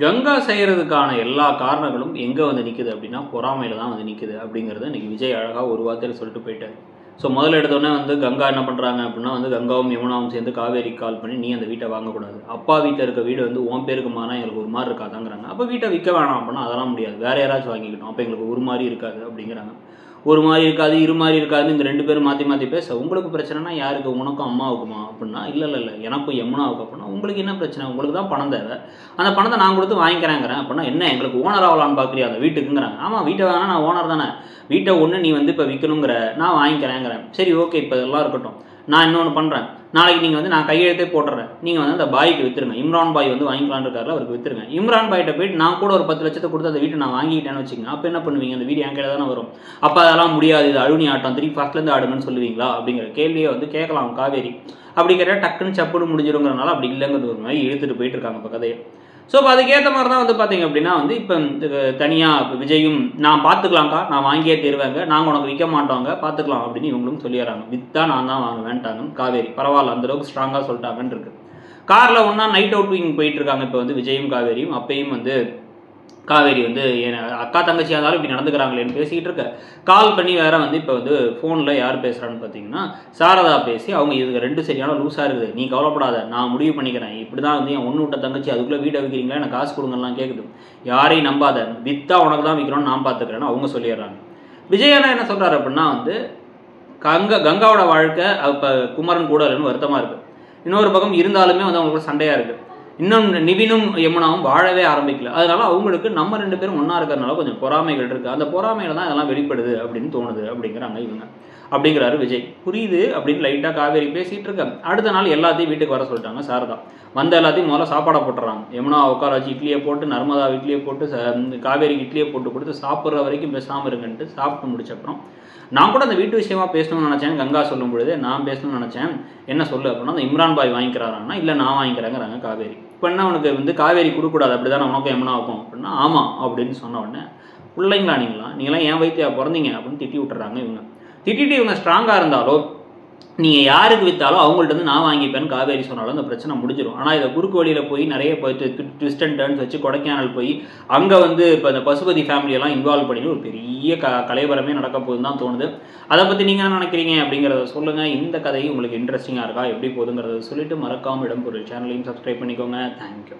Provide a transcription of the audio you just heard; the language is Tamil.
கங்கா செய்கிறதுக்கான எல்லா காரணங்களும் எங்கே வந்து நிற்குது அப்படின்னா பொறாமையில் தான் வந்து நிற்குது அப்படிங்கிறத இன்றைக்கி விஜய் அழகாக ஒரு வார்த்தையில் சொல்லிட்டு போயிட்டார். ஸோ முதல்ல எடுத்தோடனே வந்து கங்கா என்ன பண்ணுறாங்க அப்படின்னா வந்து கங்காவும் யமுனாவும் சேர்ந்து காவேரிக்கு கால் பண்ணி நீ அந்த வீட்டை வாங்கக்கூடாது, அப்பா வீட்டில் இருக்க வீடு வந்து உன் பேருக்கு மாறினா எங்களுக்கு ஒரு மாதிரி இருக்காதாங்கிறாங்க. அப்போ வீட்டை விற்க வேணாம் அப்படின்னா அதெல்லாம் முடியாது, வேறு யாராச்சும் வாங்கிக்கிட்டோம், அப்போ எங்களுக்கு ஒரு மாதிரி இருக்காது அப்படிங்கிறாங்க. ஒரு மாதிரி இருக்காது இரு மாதிரி இருக்காதுன்னு இந்த ரெண்டு பேரும் மாற்றி மாற்றி பேச உங்களுக்கு பிரச்சனைனா யாருக்கு, உனக்கும் அம்மாவுக்குமா அப்படின்னா இல்லை எனக்கும் யமுனாவுக்கு அப்படின்னா உங்களுக்கு என்ன பிரச்சனை, உங்களுக்கு தான் பணம் தேவை, அந்த பணத்தை நான் கொடுத்து வாங்கிக்கிறேங்கிறேன் அப்படின்னா என்ன எங்களுக்கு ஓனர் ஆகலான்னு பார்க்குறியா அந்த வீட்டுக்குங்கிறாங்க. ஆமாம் வீட்டை வேணா நான் ஓனர் தானே, வீட்டை ஒன்று நீ வந்து இப்போ விற்கணுங்கிற நான் வாங்கிக்கிறேங்கிறேன். சரி ஓகே இப்போ இதெல்லாம் இருக்கட்டும், நான் இன்னொன்று பண்ணுறேன், நாளைக்கு நீங்கள் வந்து நான் கையெழுத்தே போட்டுறேன், நீங்கள் வந்து அந்த பாய்க்கு விற்றுருங்க, இம்ரான் பாய் வந்து வாங்கிக்கலான்னு இருக்காரு அவருக்கு விற்றுருங்க. இம்ரான் பாய்கிட்ட போயிட்டு நான் கூட ஒரு 10 லட்சத்தை கொடுத்து அந்த வீட்டை நான் வாங்கிக்கிட்டேன்னு வச்சுக்கோங்க, அப்போ என்ன பண்ணுவீங்க, அந்த வீடு என் கையில் தானே வரும், அப்போ அதெல்லாம் முடியாது இது அழுனி ஆட்டம் திருப்பி ஃபஸ்ட்லேருந்து ஆடுங்கன்னு சொல்லுவீங்களா அப்படிங்கிற கேள்வியை வந்து கேட்கலாம் காவேரி. அப்படிங்கிற டக்குன்னு சப்புன்னு முடிஞ்சிருங்கிறனால அப்படி இல்லைங்கிறது ஒரு மாதிரி இழுத்துட்டு போயிட்டு இருக்காங்க இப்போ கதையை. ஸோ இப்போ அதுக்கேற்ற மாதிரி தான் வந்து பார்த்தீங்க அப்படின்னா வந்து இப்போ தனியாக இப்போ விஜயும் நான் பார்த்துக்கலாம்க்கா நான் வாங்கியே தருவேங்க, நாங்கள் உனக்கு விற்க மாட்டோங்க பார்த்துக்கலாம் அப்படின்னு இவங்களும் சொல்லிடுறாங்க. விற்றா நான் தான் வாங்க வேண்டாங்க காவேரி, பரவாயில்ல அந்தளவுக்கு ஸ்ட்ராங்காக சொல்லிட்டாங்கன்னு இருக்கு. காரில் ஒன்றா நைட் அவுட்டிங் போயிட்டு இருக்காங்க இப்போ வந்து விஜயும் காவேரியும். அப்பயும் வந்து காவேரி வந்து அக்கா தங்கச்சியாக இருந்தாலும் இப்படி நடந்துக்கிறாங்களேன்னு பேசிக்கிட்டு இருக்க, கால் பண்ணி வேற வந்து இப்போ வந்து ஃபோனில் யார் பேசுகிறான்னு பார்த்தீங்கன்னா சாரதா பேசி அவங்க இதுக்கு ரெண்டு சரியான லூஸாக இருக்குது, நீ கவலைப்படாத நான் முடிவு பண்ணிக்கிறேன், இப்படி தான் வந்து என் ஒன்று விட்ட தங்கச்சி அதுக்குள்ளே வீட்டை விற்கிறீங்களா எனக்கு காசு கொடுங்கலாம் கேட்குது, யாரையும் நம்பாத விற்றா உனக்கு தான் விற்கிறோன்னு நான் பார்த்துக்கிறேன்னு அவங்க சொல்லிடுறாங்க. விஜயனா என்ன சொல்கிறாரு அப்படின்னா வந்து கங்காவோட வாழ்க்கை இப்போ குமரன் கூட இல்லைன்னு வருத்தமாக இருக்குது, இன்னொரு பக்கம் இருந்தாலுமே வந்து அவங்களுக்கு சண்டையாக இருக்குது, இன்னும் நிவினும் யமுனாவும் வாழவே ஆரம்பிக்கல, அதனால அவங்களுக்கு நம்ம ரெண்டு பேரும் ஒன்றா இருக்கிறதுனால கொஞ்சம் பொறாமைகள் இருக்குது, அந்த பொறாமையில தான் இதெல்லாம் வெளிப்படுது அப்படின்னு தோணுது அப்படிங்கிறாங்க இவங்க அப்படிங்கிறாரு விஜய். புரியுது அப்படின்னு லைட்டாக காவேரி பேசிகிட்டு இருக்காங்க. அடுத்த நாள் எல்லாத்தையும் வீட்டுக்கு வர சொல்லிட்டாங்க சாரதா. வந்த எல்லாத்தையும் முதல்ல சாப்பாடை போட்டுறாங்க. யமுனா உட்கார வச்சு இட்லியை போட்டு நர்மதா இட்லியை போட்டு காவேரிக்கு இட்லியை போட்டு கொடுத்து சாப்பிட்ற வரைக்கும் பேசாமல் இருங்கன்ட்டு சாப்பிட்டு முடிச்சப்பறம் நான் கூட அந்த வீட்டு விஷயமா பேசணும்னு நினச்சேன், கங்கா சொல்லும் பொழுது நான் பேசணும்னு நினச்சேன், என்ன சொல்லு அப்படின்னா அந்த இம்ரான் பாய் வாங்கிக்கிறாரான்னா இல்லை நான் வாங்கிக்கிறேங்கிறாங்க காவேரி. இப்போ என்ன உனக்கு வந்து காவேரி கொடுக்கூடாது அப்படி தானே உனக்கும் யமுனாவுக்கும் அப்படின்னா ஆமாம் அப்படின்னு சொன்ன உடனே பிள்ளைங்களா நீங்களாம் ஏன் வைத்தியா பிறந்தீங்க அப்படின்னு திட்டி விட்டுறாங்க இவங்க. திட்டிட்டு இவங்க ஸ்ட்ராங்காக இருந்தாலோ நீங்கள் யாருக்கு விற்றாலும் அவங்கள்ட்ட வந்து நான் வாங்கிப்பேன்னு காவேரி சொன்னாலும் அந்த பிரச்சனை முடிஞ்சிடும். ஆனால் இதை குறுக்கு வழியில் போய் நிறைய போயிட்டு ட்விஸ்ட் அண்ட் டர்ன்ஸ் வச்சு கொடைக்கானல் போய் அங்கே வந்து இப்போ இந்த பசுபதி ஃபேமிலியெல்லாம் இன்வால்வ் பண்ணி ஒரு பெரிய கலைவரமே நடக்க போகுதுன்னு தான் தோணுது. அதை பற்றி நீங்கள் என்ன நினைக்கிறீங்க அப்படிங்கிறத சொல்லுங்கள். இந்த கதையும் உங்களுக்கு இன்ட்ரெஸ்டிங்காக இருக்கா எப்படி போகுதுங்கிறத சொல்லிட்டு மறக்காமல் இடம்பொருள் சேனலையும் சப்ஸ்கிரைப் பண்ணிக்கோங்க. தேங்க்யூ.